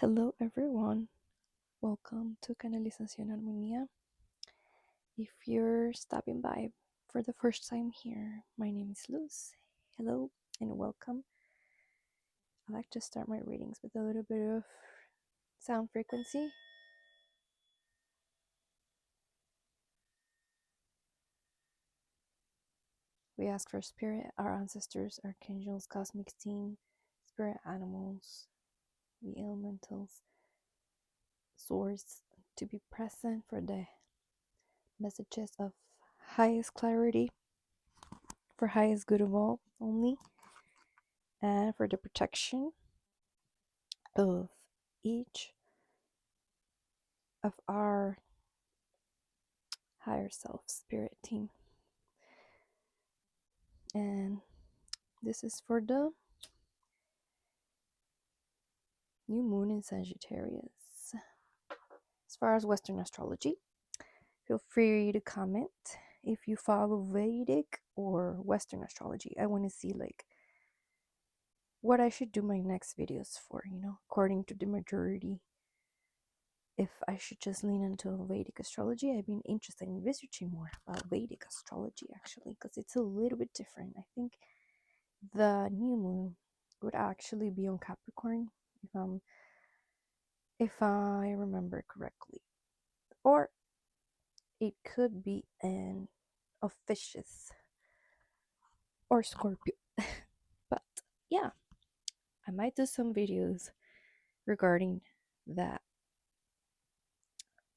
Hello everyone, welcome to Canalización Armonía. If you're stopping by for the first time here, my name is Luz. Hello and welcome. I like to start my readings with a little bit of sound frequency. We ask for spirit, our ancestors, archangels, cosmic team, spirit animals, the elementals, source to be present for the messages of highest clarity, for highest good of all only, and for the protection of each of our higher self spirit team. And this is for the new moon in Sagittarius. As far as Western astrology, feel free to comment if you follow Vedic or Western astrology. I want to see like what I should do my next videos for, according to the majority. If I should just lean into Vedic astrology, I've been interested in researching more about Vedic astrology actually, because it's a little bit different. I think the new moon would actually be on Capricorn, if I remember correctly, or it could be an Officious or Scorpio. But yeah, I might do some videos regarding that.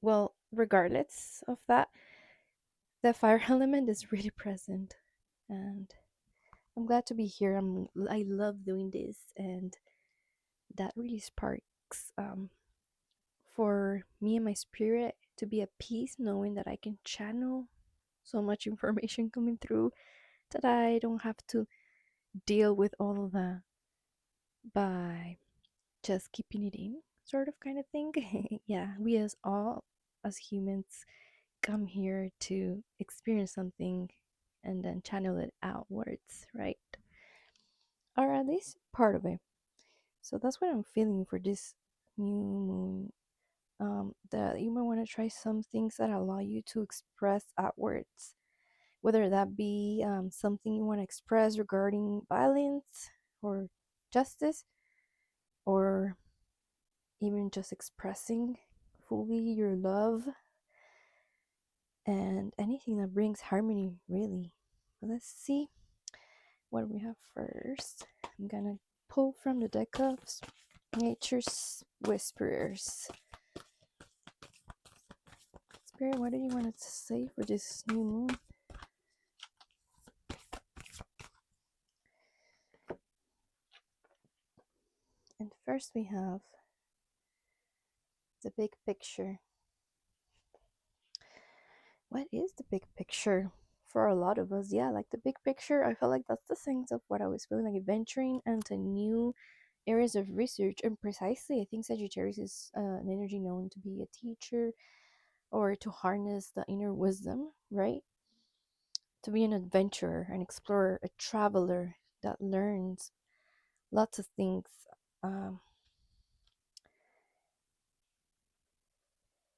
Well, regardless of that, the fire element is really present, and I'm glad to be here. I love doing this, and that really sparks for me and my spirit to be at peace, knowing that I can channel so much information coming through that I don't have to deal with all of that by just keeping it in, sort of kind of thing. Yeah, we as humans come here to experience something and then channel it outwards, right? Or at least part of it. So that's what I'm feeling for this new moon. That you might want to try some things that allow you to express outwards, whether that be something you want to express regarding violence or justice, or even just expressing fully your love and anything that brings harmony, really. But let's see what we have first. I'm gonna pull from the deck of Nature's Whisperers. Spirit, what do you want to say for this new moon? And first we have the big picture. What is the big picture for a lot of us? Yeah, like the big picture, I feel like that's the sense of what I was feeling, like venturing into new areas of research. And precisely, I think Sagittarius is an energy known to be a teacher or to harness the inner wisdom, right? To be an adventurer, an explorer, a traveler that learns lots of things. Um,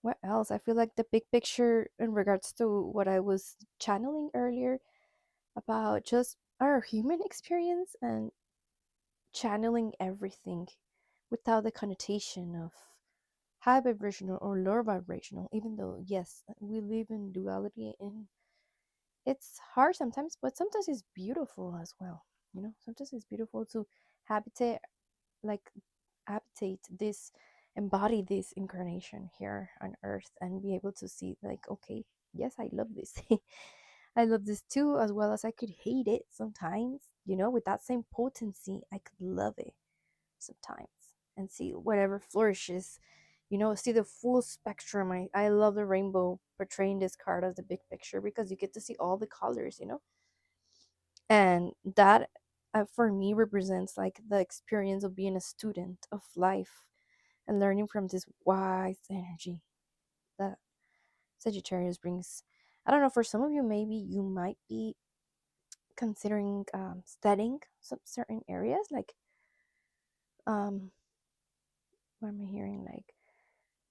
what else? I feel like the big picture in regards to what I was channeling earlier about just our human experience and channeling everything without the connotation of high vibrational or low vibrational, even though, yes, we live in duality and it's hard sometimes, but sometimes it's beautiful as well. Sometimes it's beautiful to habitate, like, habitate this, embody this incarnation here on earth and be able to see, like, okay, yes, I love this. I love this too, as well as I could hate it sometimes, with that same potency. I could love it sometimes and see whatever flourishes, see the full spectrum. I love the rainbow portraying this card as the big picture because you get to see all the colors, and that for me represents like the experience of being a student of life and learning from this wise energy that Sagittarius brings. I don't know, for some of you, maybe you might be considering studying some certain areas, like um What am I hearing? Like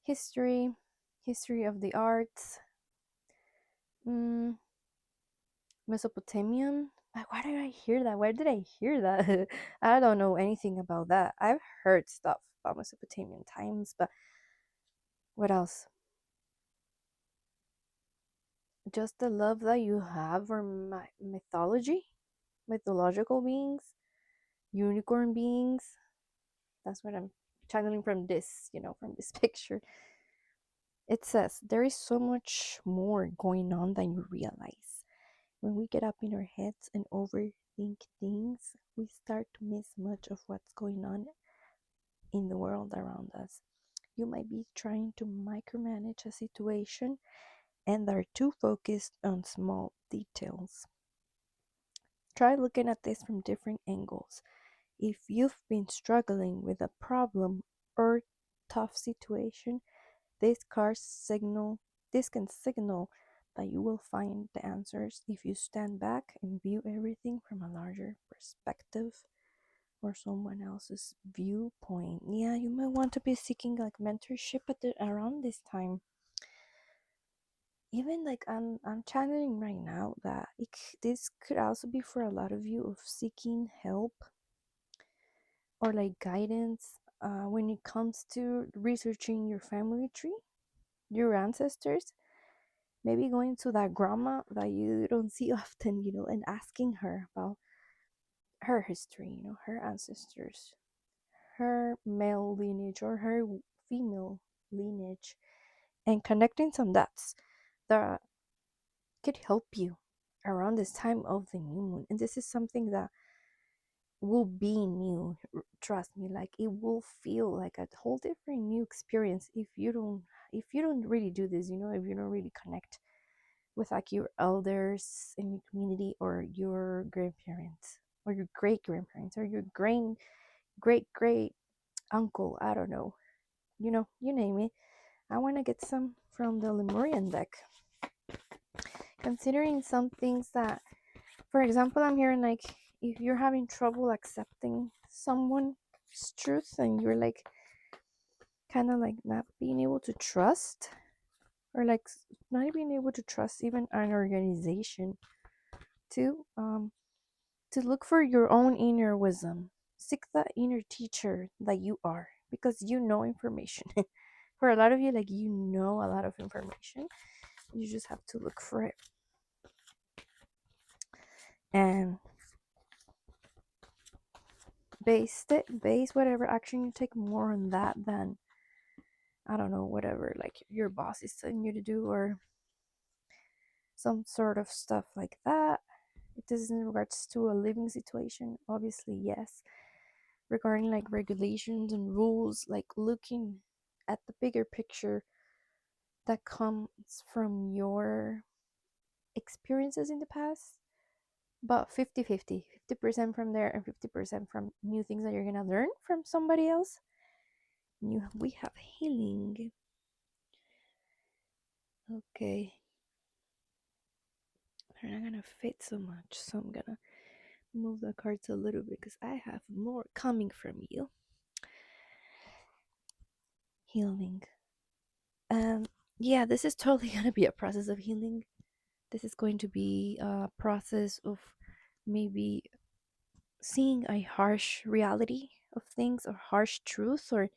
history, history of the arts, mm, Mesopotamian. Like, why did I hear that? Where did I hear that? I don't know anything about that. I've heard stuff about Mesopotamian times, but what else? Just the love that you have for mythology, mythological beings, unicorn beings. That's what I'm channeling from this, from this picture. It says there is so much more going on than you realize. When we get up in our heads and overthink things, we start to miss much of what's going on in the world around us. You might be trying to micromanage a situation and are too focused on small details. Try looking at this from different angles. If you've been struggling with a problem or tough situation, this card signal this can signal that you will find the answers if you stand back and view everything from a larger perspective or someone else's viewpoint. Yeah, you might want to be seeking like mentorship around this time. Even like I'm channeling right now that this could also be for a lot of you of seeking help or like guidance when it comes to researching your family tree, your ancestors. Maybe going to that grandma that you don't see often, and asking her about her history, her ancestors, her male lineage or her female lineage, and connecting some dots that could help you around this time of the new moon. And this is something that will be new. Trust me, like it will feel like a whole different new experience if you don't really do this, if you don't really connect with like your elders in your community or your grandparents or your great grandparents or your great uncle. I don't know, you name it. I want to get some from the Lemurian deck, considering some things that, for example, I'm hearing like if you're having trouble accepting someone's truth and you're like kind of like not being able to trust, or like not being able to trust even an organization too, to look for your own inner wisdom. Seek the inner teacher that you are, because you know information. For a lot of you, like you know a lot of information. You just have to look for it. And base whatever action you take more on that than, I don't know, whatever like your boss is telling you to do or some sort of stuff like that. It is in regards to a living situation, obviously, yes. Regarding like regulations and rules, like looking at the bigger picture that comes from your experiences in the past, but 50-50, 50% from there and 50% from new things that you're gonna learn from somebody else. We have healing. Okay, they're not gonna fit so much, so I'm gonna move the cards a little bit because I have more coming from you. Healing. Yeah, this is totally gonna be a process of healing. This is going to be a process of maybe seeing a harsh reality of things or harsh truth, or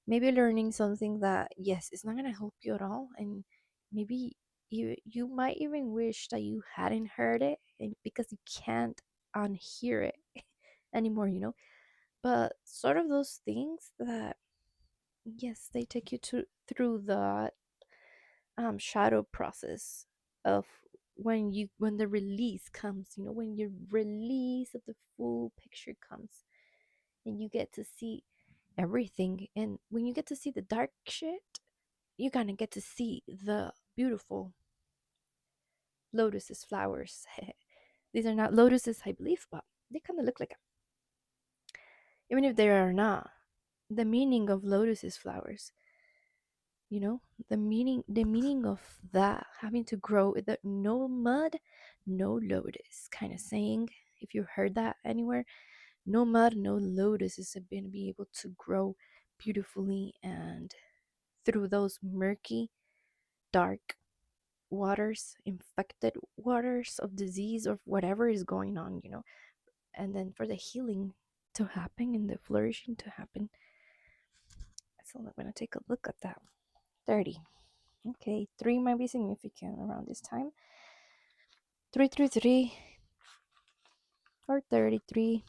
maybe learning something that, yes, it's not going to help you at all. And maybe you might even wish that you hadn't heard it, and because you can't unhear it anymore. But sort of those things that, yes, they take you through the shadow process of when the release comes, when your release of the full picture comes and you get to see everything. And when you get to see the dark shit, you kind of get to see the beautiful lotuses flowers. These are not lotuses, I believe, but they kind of look like them. Even if they are not, the meaning of lotuses flowers, you know the meaning of that having to grow, the no mud no lotus kind of saying. If you heard that anywhere, no mud no lotus is going to be able to grow beautifully and through those murky, dark waters, infected waters of disease or whatever is going on. And then for the healing to happen and the flourishing to happen. So I'm going to take a look at that. 30. Okay, 3 might be significant around this time. 333 or 33.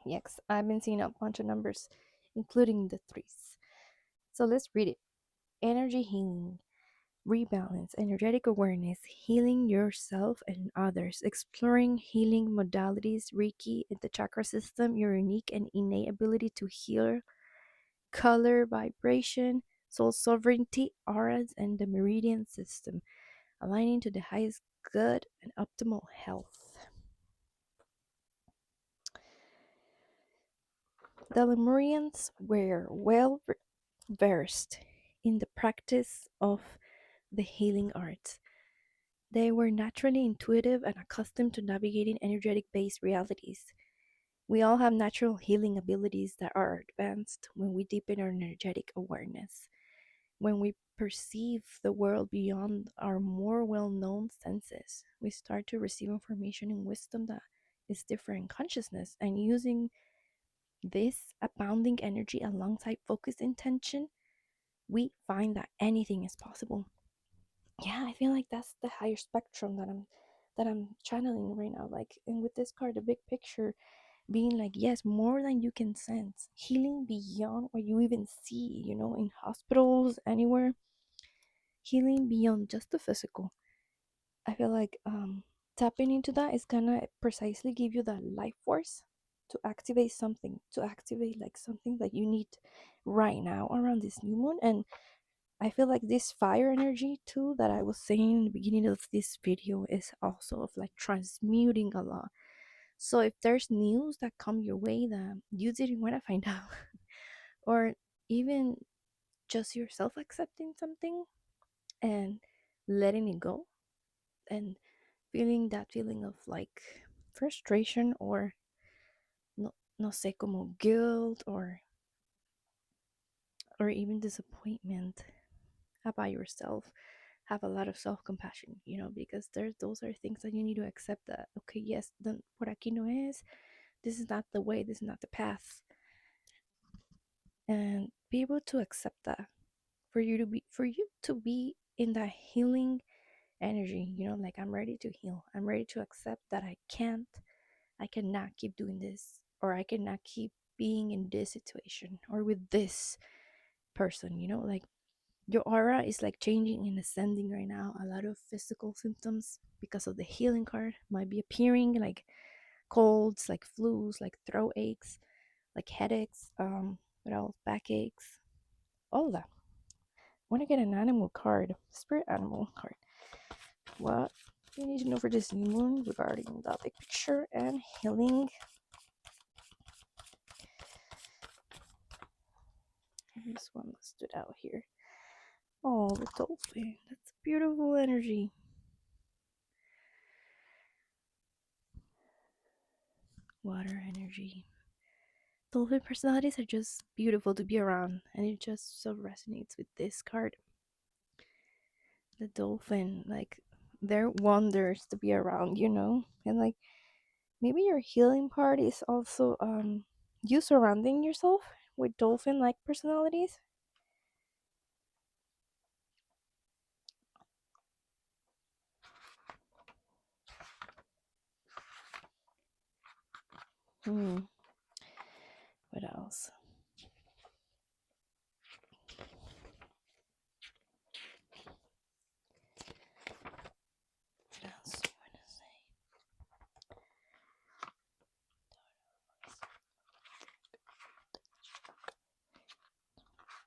Yes, I've been seeing a bunch of numbers, including the threes. So let's read it. Energy healing, rebalance, energetic awareness, healing yourself and others, exploring healing modalities, Reiki, in the chakra system, your unique and innate ability to heal, color, vibration, soul sovereignty, auras, and the meridian system, aligning to the highest good and optimal health. The Lemurians were well versed in the practice of the healing arts. They were naturally intuitive and accustomed to navigating energetic based realities. We all have natural healing abilities that are advanced when we deepen our energetic awareness. When we perceive the world beyond our more well known senses, we start to receive information and wisdom that is different in consciousness, and using this abounding energy alongside focused intention, we find that anything is possible. Yeah, I feel like that's the higher spectrum that I'm channeling right now. Like, and with this card, the big picture being like, yes, more than you can sense, healing beyond what you even see, in hospitals, anywhere, healing beyond just the physical. I feel like tapping into that is gonna precisely give you that life force to activate something, to activate like something that you need right now around this new moon. And I feel like this fire energy too that I was saying in the beginning of this video is also of like transmuting a lot. So if there's news that come your way that you didn't want to find out, or even just yourself accepting something and letting it go, and feeling that feeling of like frustration or no sé como guilt or even disappointment about yourself, have a lot of self-compassion, because those are things that you need to accept, that okay, yes, then por aquí no es, this is not the way, this is not the path, and be able to accept that, for you to be in that healing energy, like I'm ready to heal, I'm ready to accept that I cannot keep doing this, or I cannot keep being in this situation or with this person, like your aura is like changing and ascending right now. A lot of physical symptoms because of the healing card might be appearing, like colds, like flus, like throat aches, like headaches, what else, backaches, all of that. I want to get an animal card, spirit animal card. What you need to know for this new moon regarding the big picture and healing. This one that stood out here. Oh, the dolphin. That's beautiful energy. Water energy. Dolphin personalities are just beautiful to be around, and it just so resonates with this card. The dolphin, like, they're wonders to be around, and like maybe your healing part is also you surrounding yourself with dolphin like personalities. Hmm. What else? What else do you want to say?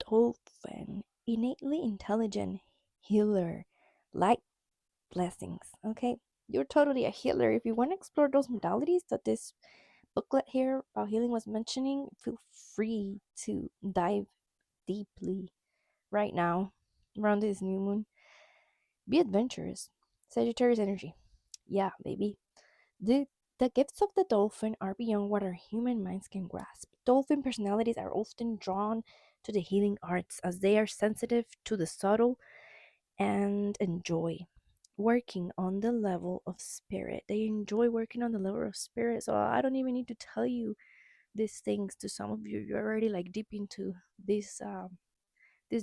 Dolphin, innately intelligent, healer, light blessings. Okay, you're totally a healer. If you want to explore those modalities that this booklet here about healing was mentioning, feel free to dive deeply right now around this new moon. Be adventurous. Sagittarius energy. Yeah, baby. The gifts of the dolphin are beyond what our human minds can grasp. Dolphin personalities are often drawn to the healing arts as they are sensitive to the subtle and enjoy working on the level of spirit. They enjoy working on the level of spirit. So I don't even need to tell you these things to some of you. You're already like deep into these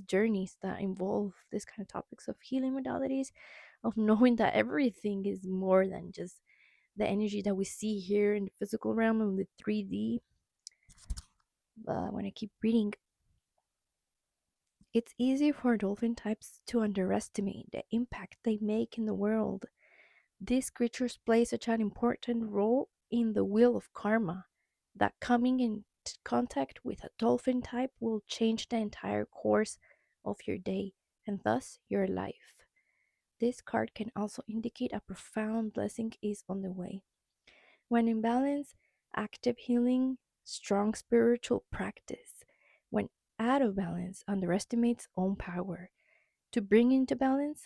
journeys that involve this kind of topics of healing modalities, of knowing that everything is more than just the energy that we see here in the physical realm and the 3D. When I keep reading, it's easy for dolphin types to underestimate the impact they make in the world. These creatures play such an important role in the wheel of karma that coming in contact with a dolphin type will change the entire course of your day and thus your life. This card can also indicate a profound blessing is on the way. When in balance, active healing, strong spiritual practice. When out of balance, underestimates own power. To bring into balance,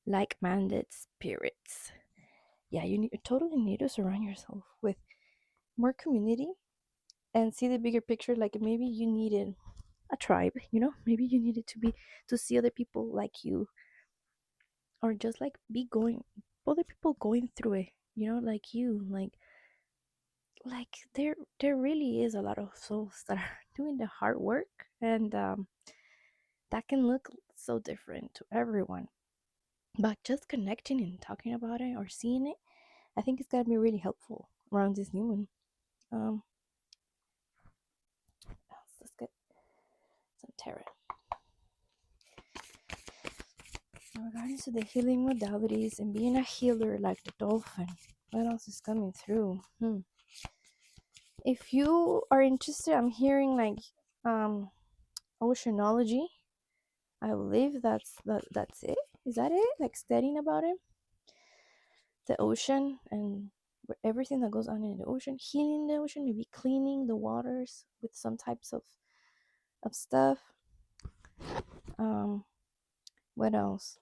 like minded spirits. Yeah, you totally need to surround yourself with more community and see the bigger picture. Like maybe you needed a tribe, maybe you needed to see other people like you, or just like be going other people going through it, like you, like there really is a lot of souls that are doing the hard work, and that can look so different to everyone, but just connecting and talking about it or seeing it, I think it's gonna be really helpful around this new one. um let's get some tarot regarding to the healing modalities and being a healer like the dolphin. What else is coming through? If you are interested, I'm hearing like um oceanology. I believe that's it. Is that it? Like studying about it, the ocean and everything that goes on in the ocean, healing the ocean, maybe cleaning the waters with some types of stuff. Um, what else?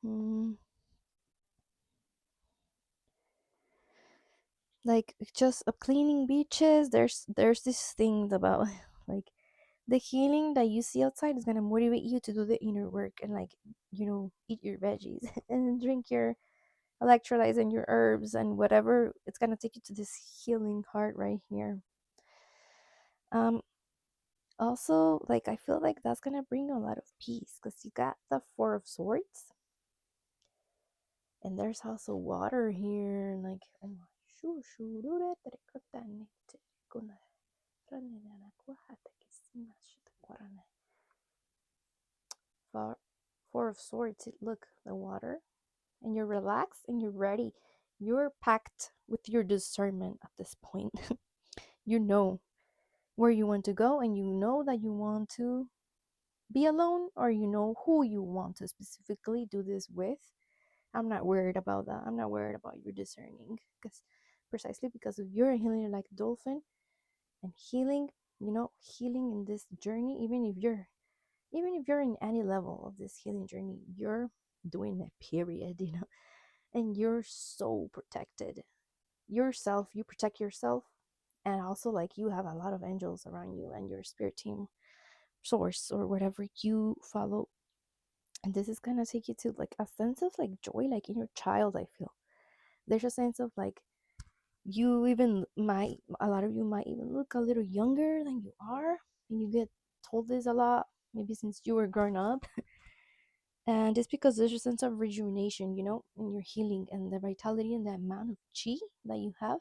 Mm, like just cleaning beaches. There's this thing about like the healing that you see outside is gonna motivate you to do the inner work and like eat your veggies and drink your electrolytes and your herbs and whatever. It's gonna take you to this healing heart right here. um Also, like I feel like that's gonna bring a lot of peace because you got the Four of Swords, and there's also water here, and like four, Four of Swords. Look, the water, and you're relaxed and you're ready. You're packed with your discernment at this point. You know where you want to go, and you know that you want to be alone, or you know who you want to specifically do this with. I'm not worried about that. I'm not worried about your discerning, because precisely because of you're healing like a dolphin, and healing, healing in this journey, even if you're in any level of this healing journey, you're doing it, period, and you're so protected. Yourself, you protect yourself, and also like you have a lot of angels around you and your spirit team, source, or whatever you follow. And this is gonna take you to like a sense of like joy, like in your child. I feel there's a sense of like you even might a lot of you might even look a little younger than you are, and you get told this a lot, maybe since you were growing up. And it's because there's a sense of rejuvenation, in your healing and the vitality and the amount of chi that you have.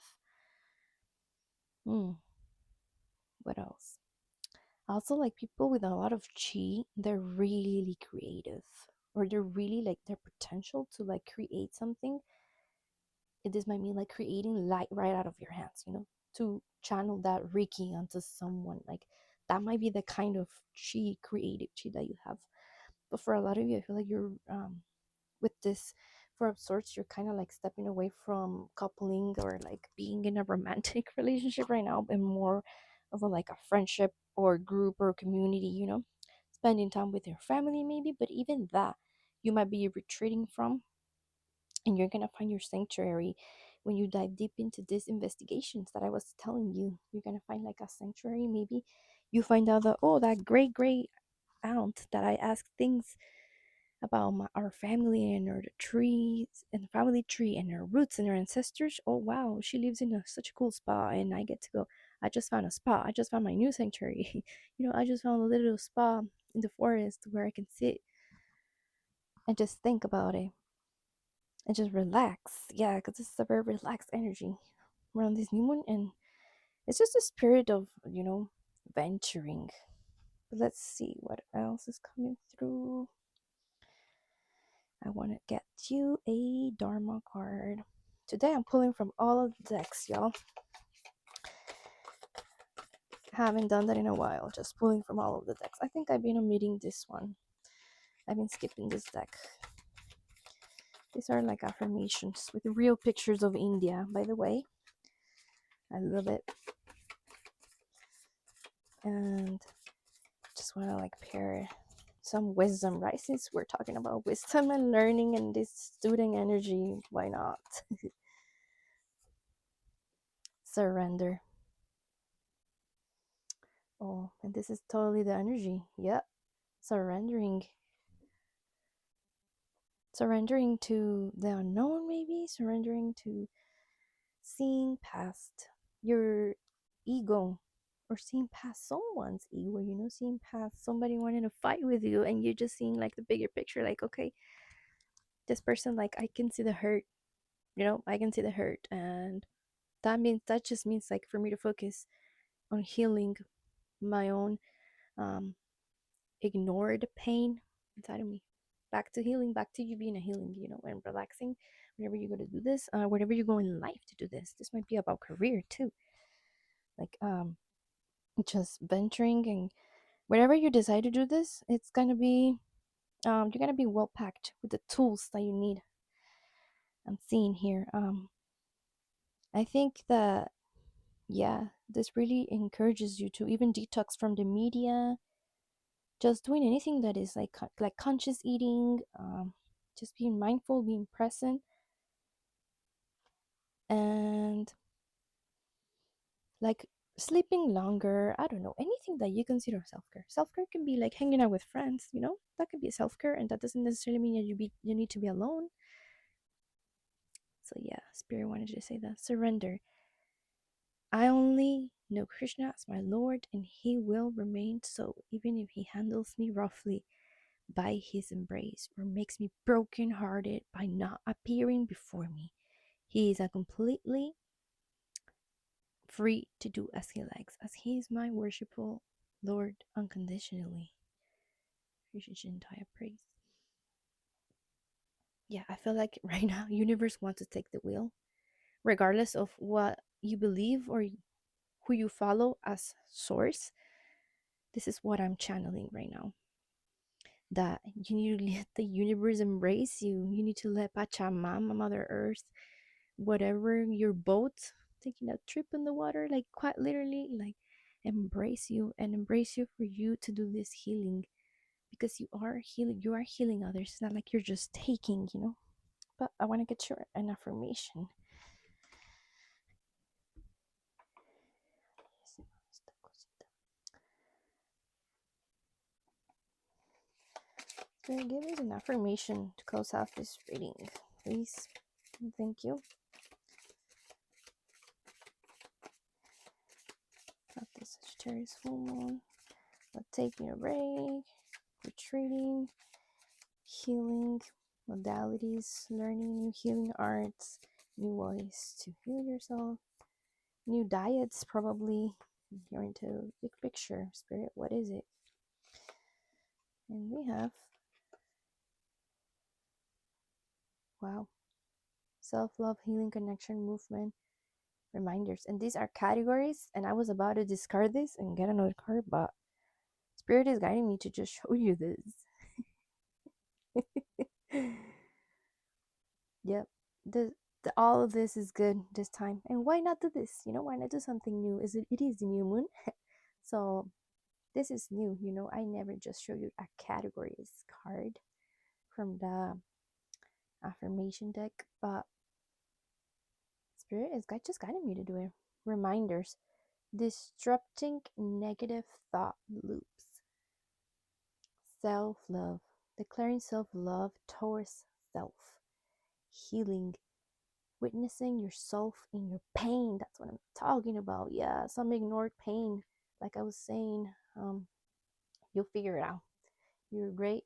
mm, what else? Also, like people with a lot of chi, they're really creative, or they're really like their potential to like create something. This might mean like creating light right out of your hands, to channel that Reiki onto someone. Like that might be the kind of chi, creative chi that you have. But for a lot of you, I feel like you're with this for of sorts, you're kind of like stepping away from coupling or like being in a romantic relationship right now, and more of a like a friendship or group or community, spending time with your family maybe. But even that you might be retreating from, and you're gonna find your sanctuary. When you dive deep into these investigations that I was telling you, you're gonna find like a sanctuary. Maybe you find out that, oh, that great aunt that I asked things about our family and our trees and the family tree and our roots and our ancestors. Oh wow, she lives in such a cool spot, and I get to go. I just found a spot. I just found my new sanctuary. I just found a little spa in the forest where I can sit and just think about it and just relax. Yeah, because this is a very relaxed energy around this new one, and it's just a spirit of venturing. But let's see what else is coming through. I want to get you a Dharma card. Today I'm pulling from all of the decks, y'all. Haven't done that in a while, just pulling from all of the decks. I think I've been omitting this one. I've been skipping this deck. These are like affirmations with real pictures of India, by the way. I love it. And just want to like pair some wisdom, right? Since we're talking about wisdom and learning and this student energy, why not? Surrender. Oh, and this is totally the energy. Yep. Surrendering. Surrendering to the unknown, maybe. Surrendering to seeing past your ego, or seeing past someone's ego, seeing past somebody wanting to fight with you, and you're just seeing like the bigger picture, like, okay, this person, like, I can see the hurt, I can see the hurt, and that just means like for me to focus on healing my own um ignored pain inside of me, back to healing, back to you being a healing, and relaxing whenever you go to do this, whenever you go in life to do this might be about career too, like just venturing, and whenever you decide to do this, it's gonna be you're gonna be well packed with the tools that you need. I'm seeing here. I think that, yeah, this really encourages you to even detox from the media, just doing anything that is like conscious eating, just being mindful, being present, and like sleeping longer. I don't know, anything that you consider self-care. Self-care can be like hanging out with friends, that could be self-care, and that doesn't necessarily mean that you need to be alone. So yeah, spirit wanted you to say that. Surrender. I only know Krishna as my Lord, and he will remain so, even if he handles me roughly by his embrace, or makes me broken-hearted by not appearing before me. He is a completely free to do as he likes, as he is my worshipful Lord unconditionally. Entire praise. Yeah, I feel like right now, universe wants to take the wheel, regardless of what you believe or who you follow as source. This is what I'm channeling right now. That you need to let the universe embrace you. You need to let Pachamama, Mother Earth, whatever your boat, taking a trip in the water, like quite literally, like embrace you and embrace you for you to do this healing, because you are healing. You are healing others. It's not like you're just taking. But I want to get you an affirmation. Can you give us an affirmation to close out this reading, please? Thank you. Got this Sagittarius full moon. But taking a break, retreating, healing modalities, learning new healing arts, new ways to heal yourself, new diets, probably. You're into big picture, spirit. What is it? And we have, wow, self-love, healing, connection, movement, reminders. And these are categories, and I was about to discard this and get another card, but spirit is guiding me to just show you this. Yep. All of this is good this time. And why not do this? Why not do something new? It is the new moon. So this is new. I never just show you a categories card from the affirmation deck, but Spirit is just guiding me to do it. Reminders: disrupting negative thought loops, self love, declaring self love towards self, healing, witnessing yourself in your pain. That's what I'm talking about. Yeah, some ignored pain. Like I was saying, you'll figure it out. You're great,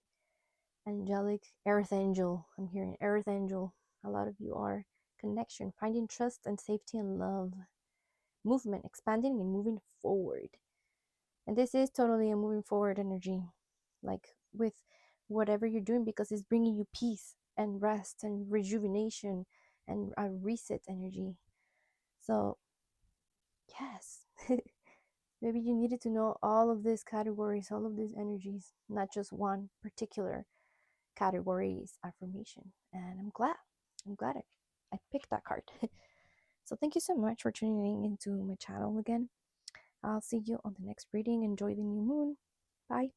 angelic, earth angel. I'm hearing earth angel. A lot of you are. Connection, finding trust and safety and love. Movement, expanding and moving forward. And this is totally a moving forward energy, like with whatever you're doing, because it's bringing you peace and rest and rejuvenation and a reset energy. So, yes, maybe you needed to know all of these categories, all of these energies, not just one particular category's affirmation. And I'm glad. I picked that card. So, thank you so much for tuning into my channel again. I'll see you on the next reading. Enjoy the new moon. Bye.